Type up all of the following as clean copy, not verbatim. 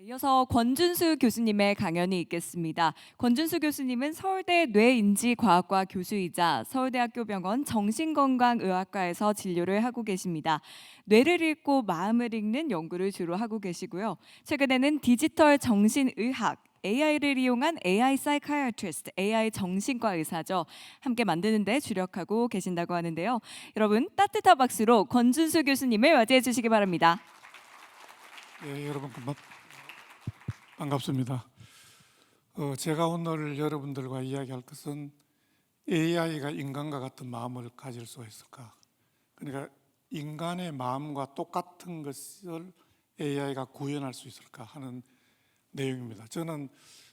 이어서 권준수 교수님의 강연이 있겠습니다. 권준수 교수님은 서울대 뇌인지과학과 교수이자 서울대학교 병원 정신건강의학과에서 진료를 하고 계십니다. 뇌를 읽고 마음을 읽는 연구를 주로 하고 계시고요. 최근에는 디지털 정신의학, AI를 이용한 AI 사이카이어트리스트, AI 정신과 의사죠. 함께 만드는 데 주력하고 계신다고 하는데요. 여러분 따뜻한 박수로 권준수 교수님을 맞이해 주시기 바랍니다. 예, 여러분 반갑습니다. 제가 오늘 여러분들과 이야기할 것은 AI가 인간과 같은 마음을 가질 수가 있을까? 그러니까 인간의 마음과 똑같은 것을 AI가 구현할 수 있을까 하는 내용입니다. 저는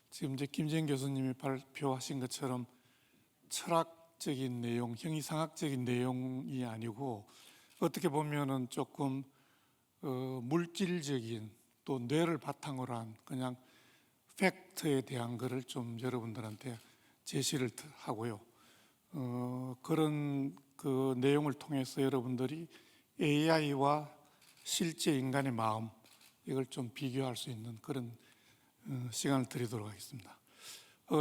지금 이제 김재인 교수님이 발표하신 것처럼 철학적인 내용, 형이상학적인 내용이 아니고 어떻게 보면은 조금 물질적인 또 뇌를 바탕으로 한 그냥 팩트에 대한 것을 좀 여러분들한테 제시를 하고요. 그런 그 내용을 통해서 여러분들이 AI와 실제 인간의 마음 이걸 좀 비교할 수 있는 그런 시간을 드리도록 하겠습니다.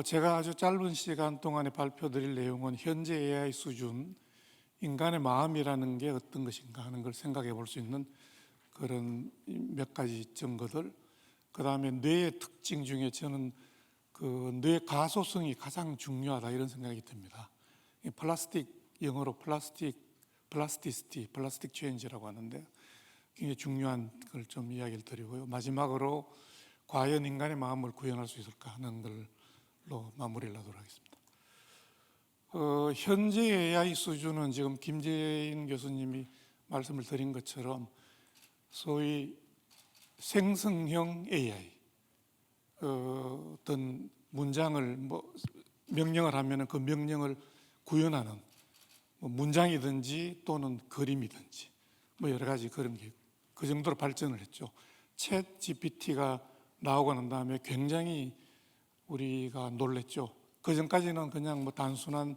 제가 아주 짧은 시간 동안에 발표드릴 내용은 현재 AI 수준 인간의 마음이라는 게 어떤 것인가 하는 걸 생각해 볼 수 있는 그런 몇 가지 증거들, 그 다음에 뇌의 특징 중에 저는 그 뇌 가소성이 가장 중요하다 이런 생각이 듭니다. 영어로 플라스티시티, 플라스틱 체인지라고 하는데 굉장히 중요한 걸 좀 이야기를 드리고요. 마지막으로 과연 인간의 마음을 구현할 수 있을까 하는 걸로 마무리를 하도록 하겠습니다. 현재 AI 수준은 지금 김재인 교수님이 말씀을 드린 것처럼 소위 생성형 AI, 어떤 문장을 명령을 하면 그 명령을 구현하는 문장이든지 또는 그림이든지 여러 가지 그런 게 그 정도로 발전을 했죠. 챗 GPT가 나오고 난 다음에 굉장히 우리가 놀랬죠. 그 전까지는 그냥 단순한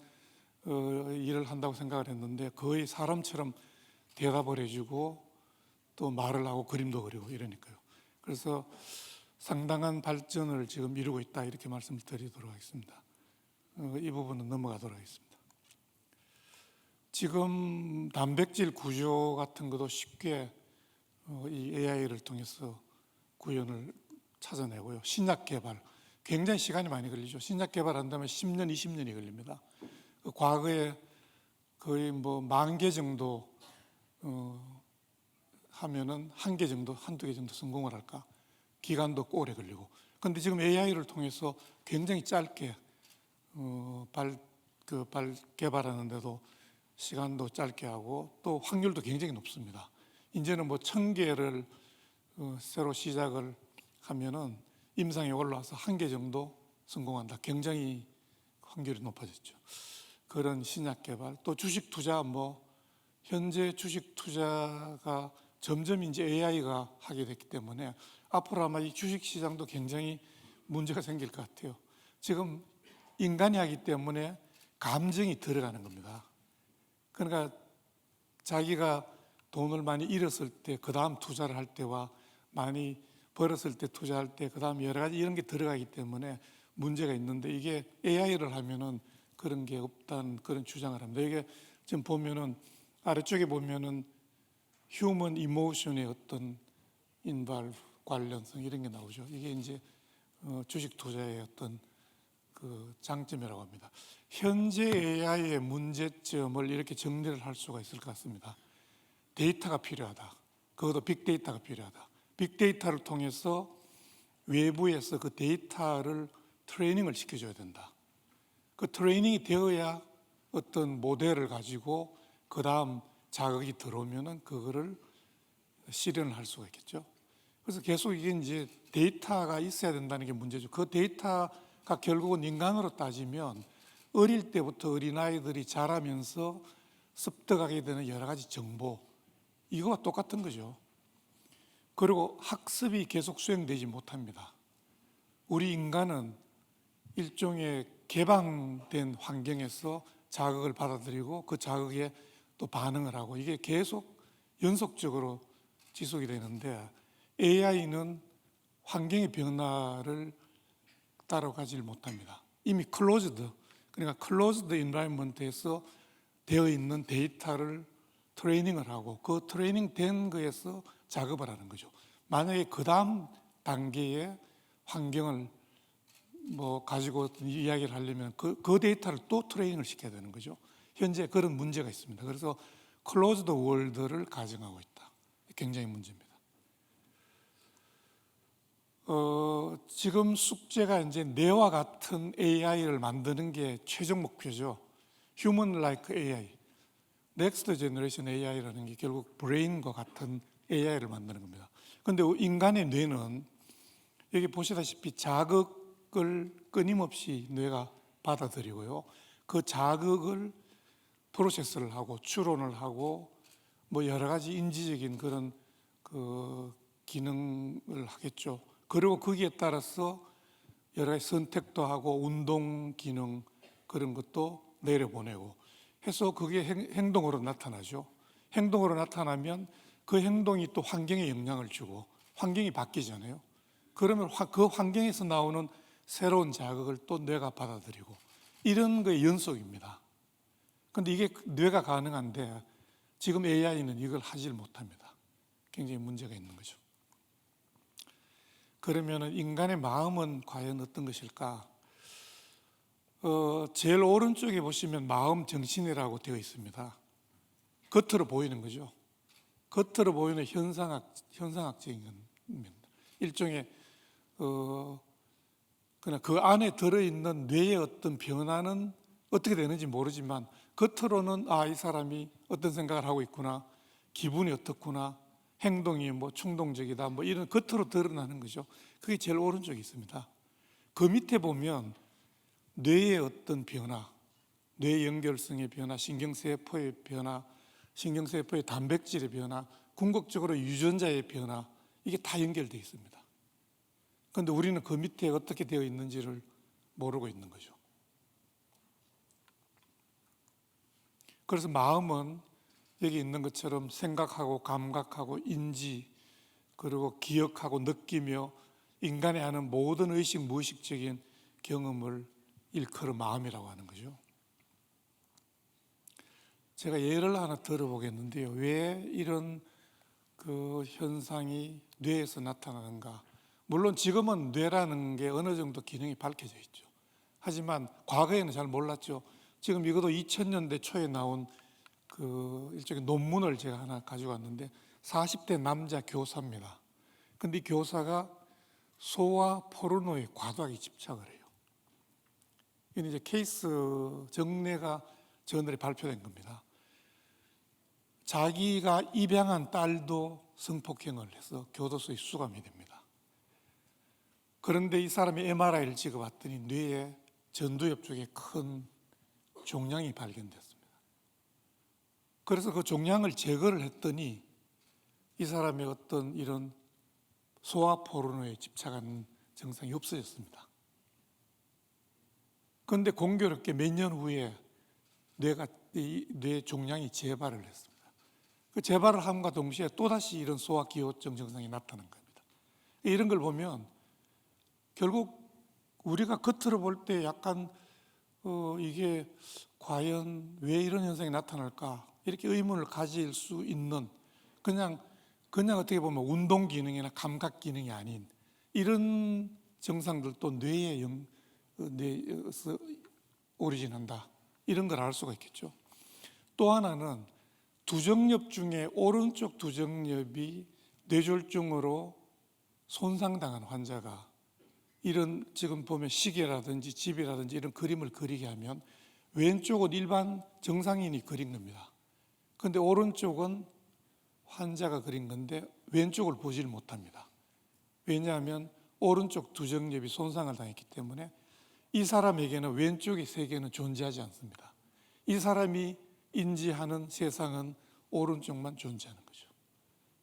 일을 한다고 생각을 했는데 거의 사람처럼 대답을 해주고 또 말을 하고 그림도 그리고 이러니까요. 그래서 상당한 발전을 지금 이루고 있다 이렇게 말씀을 드리도록 하겠습니다. 이 부분은 넘어가도록 하겠습니다. 지금 단백질 구조 같은 것도 쉽게 이 AI를 통해서 구현을 찾아내고요. 신약 개발 굉장히 시간이 많이 걸리죠. 신약 개발한다면 10년, 20년이 걸립니다. 과거에 거의 10,000개 정도 하면은 1개 정도, 1~2개 정도 성공을 할까? 기간도 오래 걸리고. 그런데 지금 AI를 통해서 굉장히 짧게 개발하는데도 시간도 짧게 하고 또 확률도 굉장히 높습니다. 이제는 1,000개를 새로 시작을 하면은 임상에 올라와서 1개 정도 성공한다. 굉장히 확률이 높아졌죠. 그런 신약 개발, 또 주식 투자 현재 주식 투자가 점점 이제 AI가 하게 됐기 때문에 앞으로 아마 이 주식 시장도 굉장히 문제가 생길 것 같아요. 지금 인간이 하기 때문에 감정이 들어가는 겁니다. 그러니까 자기가 돈을 많이 잃었을 때 그 다음 투자를 할 때와 많이 벌었을 때 투자할 때 그 다음 여러 가지 이런 게 들어가기 때문에 문제가 있는데 이게 AI를 하면은 그런 게 없다는 그런 주장을 합니다. 이게 지금 보면은 아래쪽에 보면은 휴먼 이모션의 어떤 인발브 관련성 이런 게 나오죠. 이게 이제 주식 투자의 어떤 그 장점이라고 합니다. 현재 AI의 문제점을 이렇게 정리를 할 수가 있을 것 같습니다. 데이터가 필요하다. 그것도 빅데이터가 필요하다. 빅데이터를 통해서 외부에서 그 데이터를 트레이닝을 시켜줘야 된다. 그 트레이닝이 되어야 어떤 모델을 가지고 그 다음 자극이 들어오면은 그거를 실현을 할 수가 있겠죠. 그래서 계속 이게 이제 데이터가 있어야 된다는 게 문제죠. 그 데이터가 결국은 인간으로 따지면 어릴 때부터 어린아이들이 자라면서 습득하게 되는 여러 가지 정보, 이거와 똑같은 거죠. 그리고 학습이 계속 수행되지 못합니다. 우리 인간은 일종의 개방된 환경에서 자극을 받아들이고 그 자극에 또 반응을 하고 이게 계속 연속적으로 지속이 되는데 AI는 환경의 변화를 따라가지 못합니다. 이미 클로즈드, 그러니까 클로즈드 인바이먼트에서 되어 있는 데이터를 트레이닝을 하고 그 트레이닝 된 거에서 작업을 하는 거죠. 만약에 그 다음 단계의 환경을 가지고 이야기를 하려면 그 데이터를 또 트레이닝을 시켜야 되는 거죠. 현재 그런 문제가 있습니다. 그래서 클로즈드 월드를 가정하고 있다. 굉장히 문제입니다. 지금 숙제가 이제 뇌와 같은 AI를 만드는 게 최종 목표죠. Human like AI, Next Generation AI라는 게 결국 브레인과 같은 AI를 만드는 겁니다. 그런데 인간의 뇌는 여기 보시다시피 자극을 끊임없이 뇌가 받아들이고요. 그 자극을 프로세스를 하고 추론을 하고 여러 가지 인지적인 그런 그 기능을 하겠죠. 그리고 거기에 따라서 여러 가지 선택도 하고 운동 기능 그런 것도 내려보내고 해서 그게 행동으로 나타나죠. 행동으로 나타나면 그 행동이 또 환경에 영향을 주고 환경이 바뀌잖아요. 그러면 그 환경에서 나오는 새로운 자극을 또 뇌가 받아들이고 이런 거의 연속입니다. 그런데 이게 뇌가 가능한데 지금 AI는 이걸 하질 못합니다. 굉장히 문제가 있는 거죠. 그러면 인간의 마음은 과연 어떤 것일까? 제일 오른쪽에 보시면 마음 정신이라고 되어 있습니다. 겉으로 보이는 거죠. 겉으로 보이는 현상학적인 겁니다. 일종의 그냥 그 안에 들어있는 뇌의 어떤 변화는 어떻게 되는지 모르지만 겉으로는 이 사람이 어떤 생각을 하고 있구나, 기분이 어떻구나, 행동이 충동적이다, 이런 겉으로 드러나는 거죠. 그게 제일 오른쪽에 있습니다. 그 밑에 보면 뇌의 어떤 변화, 뇌 연결성의 변화, 신경세포의 변화, 신경세포의 단백질의 변화, 궁극적으로 유전자의 변화, 이게 다 연결되어 있습니다. 그런데 우리는 그 밑에 어떻게 되어 있는지를 모르고 있는 거죠. 그래서 마음은 여기 있는 것처럼 생각하고 감각하고 인지 그리고 기억하고 느끼며 인간이 하는 모든 의식 무의식적인 경험을 일컬어 마음이라고 하는 거죠. 제가 예를 하나 들어보겠는데요. 왜 이런 그 현상이 뇌에서 나타나는가? 물론 지금은 뇌라는 게 어느 정도 기능이 밝혀져 있죠. 하지만 과거에는 잘 몰랐죠. 지금 이것도 2000년대 초에 나온 그 일종의 논문을 제가 하나 가지고 왔는데 40대 남자 교사입니다. 근데 이 교사가 소와 포르노에 과도하게 집착을 해요. 이건 이제 케이스 정례가 저널에 발표된 겁니다. 자기가 입양한 딸도 성폭행을 해서 교도소에 수감이 됩니다. 그런데 이 사람이 MRI를 찍어봤더니 뇌에 전두엽 쪽에 큰 종양이 발견됐습니다. 그래서 그 종양을 제거를 했더니 이 사람의 어떤 이런 소아 포르노에 집착하는 증상이 없어졌습니다. 그런데 공교롭게 몇 년 후에 뇌 종양이 재발을 했습니다. 그 재발을 함과 동시에 또다시 이런 소아 기호증 증상이 나타난 겁니다. 이런 걸 보면 결국 우리가 겉으로 볼 때 약간 이게 과연 왜 이런 현상이 나타날까 이렇게 의문을 가질 수 있는 그냥 어떻게 보면 운동 기능이나 감각 기능이 아닌 이런 증상들도 뇌에서 오리진한다 이런 걸 알 수가 있겠죠. 또 하나는 두정엽 중에 오른쪽 두정엽이 뇌졸중으로 손상당한 환자가 이런 지금 보면 시계라든지 집이라든지 이런 그림을 그리게 하면 왼쪽은 일반 정상인이 그린 겁니다. 그런데 오른쪽은 환자가 그린 건데 왼쪽을 보질 못합니다. 왜냐하면 오른쪽 두정엽이 손상을 당했기 때문에 이 사람에게는 왼쪽의 세계는 존재하지 않습니다. 이 사람이 인지하는 세상은 오른쪽만 존재하는 거죠.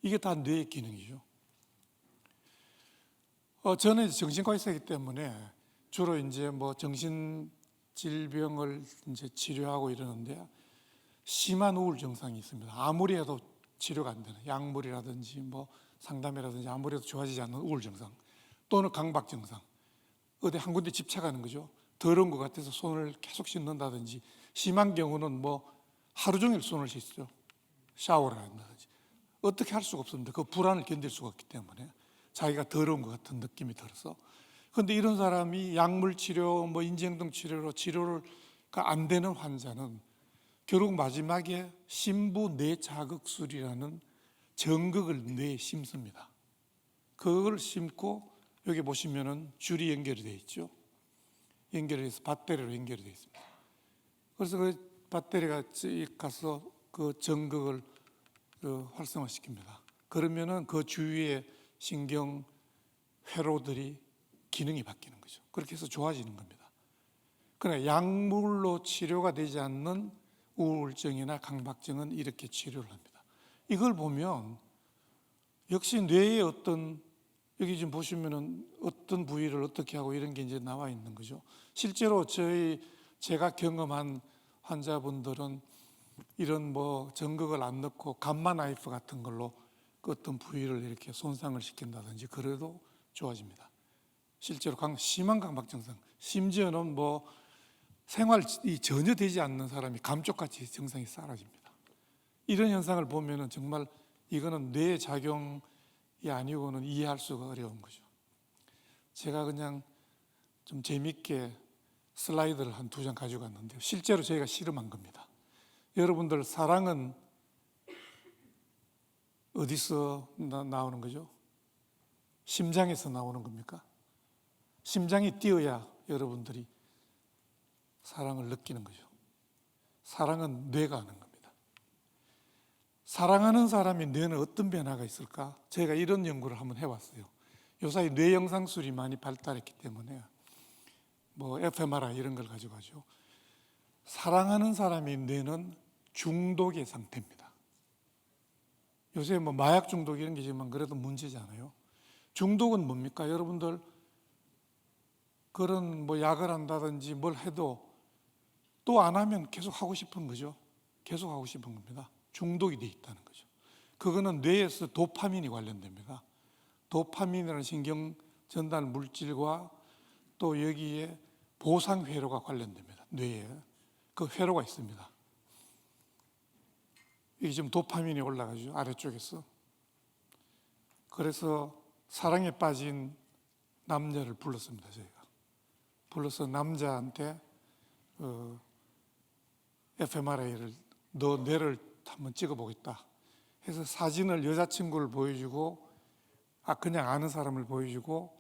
이게 다 뇌의 기능이죠. 저는 정신과 의사이기 때문에 주로 이제 정신 질병을 이제 치료하고 이러는데 심한 우울 증상이 있습니다. 아무리 해도 치료가 안 되는 약물이라든지 상담이라든지 아무리 해도 좋아지지 않는 우울 증상. 또는 강박 증상, 어디 한 군데 집착하는 거죠. 더러운 것 같아서 손을 계속 씻는다든지, 심한 경우는 뭐 하루 종일 손을 씻죠. 샤워를 한다든지. 어떻게 할 수가 없습니다. 그 불안을 견딜 수가 없기 때문에 자기가 더러운 것 같은 느낌이 들어서. 그런데 이런 사람이 약물 치료, 뭐 인지행동 치료로 치료가 안 되는 환자는 결국 마지막에 심부 뇌자극술이라는 전극을 뇌에 심습니다. 그걸 심고 여기 보시면은 줄이 연결이 되어 있죠. 연결이 돼서 배터리로 연결이 되어 있습니다. 그래서 그 배터리가 가서 그 전극을 활성화시킵니다. 그러면은 그 주위의 신경 회로들이 기능이 바뀌는 거죠. 그렇게 해서 좋아지는 겁니다. 그러나 약물로 치료가 되지 않는 우울증이나 강박증은 이렇게 치료를 합니다. 이걸 보면 역시 뇌의 어떤, 여기 지금 보시면은 어떤 부위를 어떻게 하고 이런 게 이제 나와 있는 거죠. 실제로 제가 경험한 환자분들은 이런 뭐 전극을 안 넣고 감마 나이프 같은 걸로 그 어떤 부위를 이렇게 손상을 시킨다든지 그래도 좋아집니다. 실제로 심한 강박 증상, 심지어는 뭐 생활이 전혀 되지 않는 사람이 감쪽같이 증상이 사라집니다. 이런 현상을 보면은 정말 이거는 뇌의 작용이 아니고는 이해할 수가 어려운 거죠. 제가 그냥 좀 재밌게 슬라이드를 한 2장 가지고 왔는데요. 실제로 저희가 실험한 겁니다. 여러분들 사랑은 어디서 나오는 거죠? 심장에서 나오는 겁니까? 심장이 뛰어야 여러분들이 사랑을 느끼는 거죠. 사랑은 뇌가 하는 겁니다. 사랑하는 사람의 뇌는 어떤 변화가 있을까? 제가 이런 연구를 한번 해봤어요. 요사이 뇌영상술이 많이 발달했기 때문에 뭐 fMRI 이런 걸 가지고 하죠. 사랑하는 사람의 뇌는 중독의 상태입니다. 요새 뭐 마약 중독 이런 게 있지만 그래도 문제잖아요. 중독은 뭡니까? 여러분들 그런 뭐 약을 한다든지 뭘 해도 또 안 하면 계속 하고 싶은 거죠. 계속 하고 싶은 겁니다. 중독이 돼 있다는 거죠. 그거는 뇌에서 도파민이 관련됩니다. 도파민이라는 신경 전달 물질과 또 여기에 보상 회로가 관련됩니다. 뇌에 그 회로가 있습니다. 이게 지금 도파민이 올라가죠. 아래쪽에서. 그래서 사랑에 빠진 남녀를 불렀습니다. 저희가 불러서 남자한테 fMRI를 너 뇌를 한번 찍어보겠다 해서 사진을 여자친구를 보여주고 그냥 아는 사람을 보여주고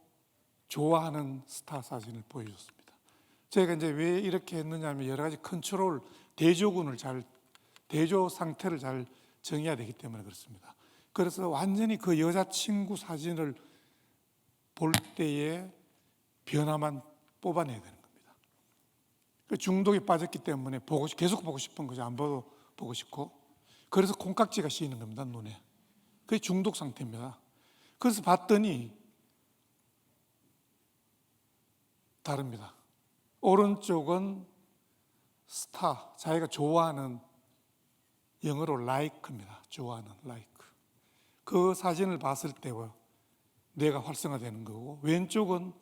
좋아하는 스타 사진을 보여줬습니다. 저희가 이제 왜 이렇게 했느냐면 여러 가지 컨트롤, 대조 상태를 잘 정해야 되기 때문에 그렇습니다. 그래서 완전히 그 여자친구 사진을 볼 때의 변화만 뽑아내야 되는 겁니다. 중독에 빠졌기 때문에 계속 보고 싶은 거죠. 안 봐도 보고 싶고. 그래서 콩깍지가 씌이는 겁니다, 눈에. 그게 중독 상태입니다. 그래서 봤더니 다릅니다. 오른쪽은 스타, 자기가 좋아하는, 영어로 like입니다. 좋아하는 like. 그 사진을 봤을 때와 뇌가 활성화되는 거고, 왼쪽은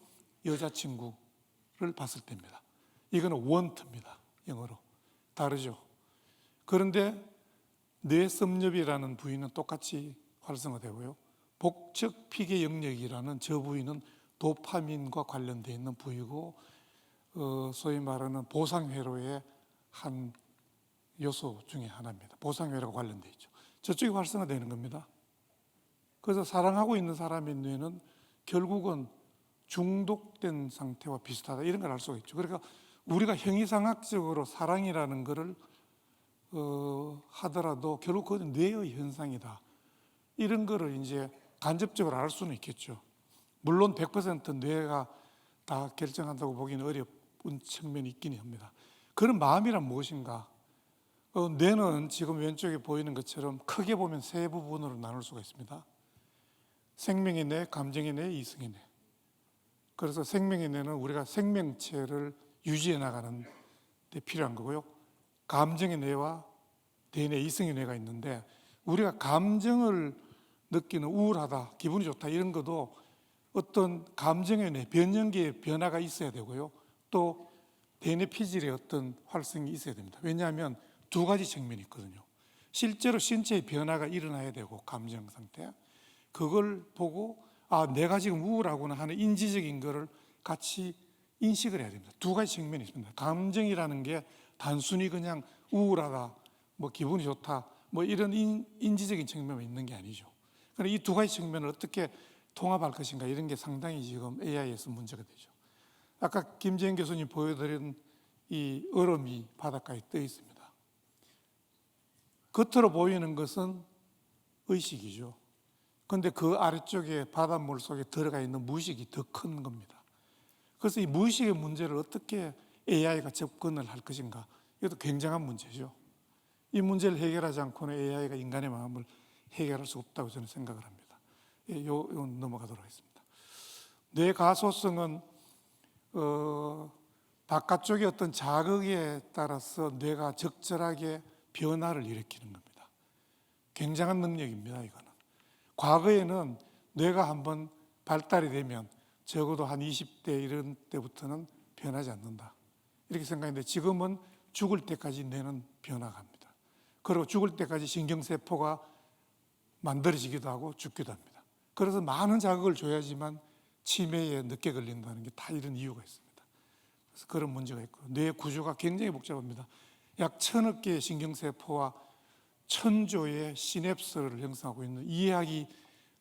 여자친구를 봤을 때입니다. 이거는 want입니다. 영어로. 다르죠. 그런데 뇌섭렵이라는 부위는 똑같이 활성화되고요. 복척 피계 영역이라는 저 부위는 도파민과 관련되어 있는 부위고, 소위 말하는 보상회로의 한 요소 중에 하나입니다. 보상회로가 관련되어 있죠. 저쪽이 활성화되는 겁니다. 그래서 사랑하고 있는 사람의 뇌는 결국은 중독된 상태와 비슷하다, 이런 걸 알 수가 있죠. 그러니까 우리가 형이상학적으로 사랑이라는 것을 하더라도 결국 그건 뇌의 현상이다, 이런 거를 이제 간접적으로 알 수는 있겠죠. 물론 100% 뇌가 다 결정한다고 보기는 어려운 측면이 있긴 합니다. 그런 마음이란 무엇인가? 뇌는 지금 왼쪽에 보이는 것처럼 크게 보면 세 부분으로 나눌 수가 있습니다. 생명의 뇌, 감정의 뇌, 이성의 뇌. 그래서 생명의 뇌는 우리가 생명체를 유지해 나가는 데 필요한 거고요. 감정의 뇌와 대뇌, 이성의 뇌가 있는데, 우리가 감정을 느끼는 우울하다, 기분이 좋다, 이런 것도 어떤 감정의 변연기의 변화가 있어야 되고요. 또 대뇌 피질의 어떤 활성이 있어야 됩니다. 왜냐하면 두 가지 측면이 있거든요. 실제로 신체의 변화가 일어나야 되고 감정 상태 그걸 보고 내가 지금 우울하구나 하는 인지적인 거를 같이 인식을 해야 됩니다. 두 가지 측면이 있습니다. 감정이라는 게 단순히 그냥 우울하다, 뭐 기분이 좋다, 뭐 이런 인지적인 측면만 있는 게 아니죠. 그러나 이 두 가지 측면을 어떻게 통합할 것인가 이런 게 상당히 지금 AI에서 문제가 되죠. 아까 김재현 교수님 보여드린 이 얼음이 바닷가에 떠 있습니다. 겉으로 보이는 것은 의식이죠. 그런데 그 아래쪽에 바닷물 속에 들어가 있는 무의식이 더 큰 겁니다. 그래서 이 무의식의 문제를 어떻게 AI가 접근을 할 것인가 이것도 굉장한 문제죠. 이 문제를 해결하지 않고는 AI가 인간의 마음을 해결할 수 없다고 저는 생각을 합니다. 이건 넘어가도록 하겠습니다. 뇌 가소성은 바깥쪽의 어떤 자극에 따라서 뇌가 적절하게 변화를 일으키는 겁니다. 굉장한 능력입니다. 이거는 과거에는 뇌가 한번 발달이 되면 적어도 한 20대 이런 때부터는 변하지 않는다 이렇게 생각했는데 지금은 죽을 때까지 뇌는 변화합니다. 그리고 죽을 때까지 신경세포가 만들어지기도 하고 죽기도 합니다. 그래서 많은 자극을 줘야지만 치매에 늦게 걸린다는 게 다 이런 이유가 있습니다. 그래서 그런 문제가 있고 뇌 구조가 굉장히 복잡합니다. 약 1000억 개의 신경세포와 1000조의 시냅스를 형성하고 있는 이해하기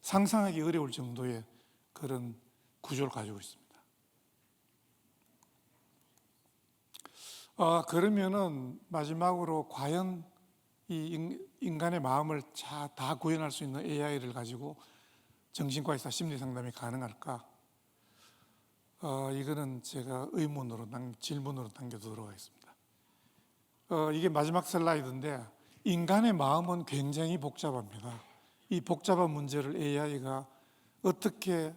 상상하기 어려울 정도의 그런 구조를 가지고 있습니다. 그러면은 마지막으로 과연 이 인간의 마음을 다 구현할 수 있는 AI를 가지고 정신과의사 심리 상담이 가능할까? 이거는 제가 질문으로 남겨두도록 하겠습니다. 이게 마지막 슬라이드인데 인간의 마음은 굉장히 복잡합니다. 이 복잡한 문제를 AI가 어떻게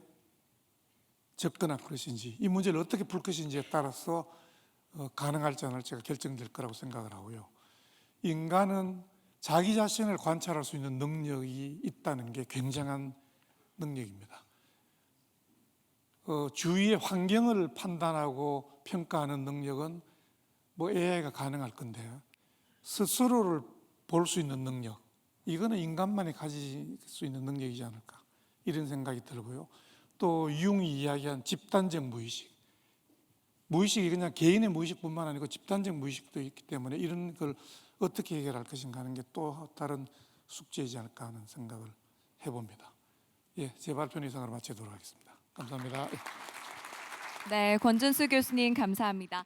접근할 것인지 이 문제를 어떻게 풀 것인지에 따라서 가능할지 안 할지가 결정될 거라고 생각을 하고요. 인간은 자기 자신을 관찰할 수 있는 능력이 있다는 게 굉장한 능력입니다. 주위의 환경을 판단하고 평가하는 능력은 뭐 AI가 가능할 건데 스스로를 볼 수 있는 능력 이거는 인간만이 가질 수 있는 능력이지 않을까 이런 생각이 들고요. 또 융이 이야기한 집단적 무의식이 그냥 개인의 무의식뿐만 아니고 집단적 무의식도 있기 때문에 이런 걸 어떻게 해결할 것인가 하는 게 또 다른 숙제이지 않을까 하는 생각을 해봅니다. 제 발표는 이상으로 마치도록 하겠습니다. 감사합니다. 네, 권준수 교수님 감사합니다.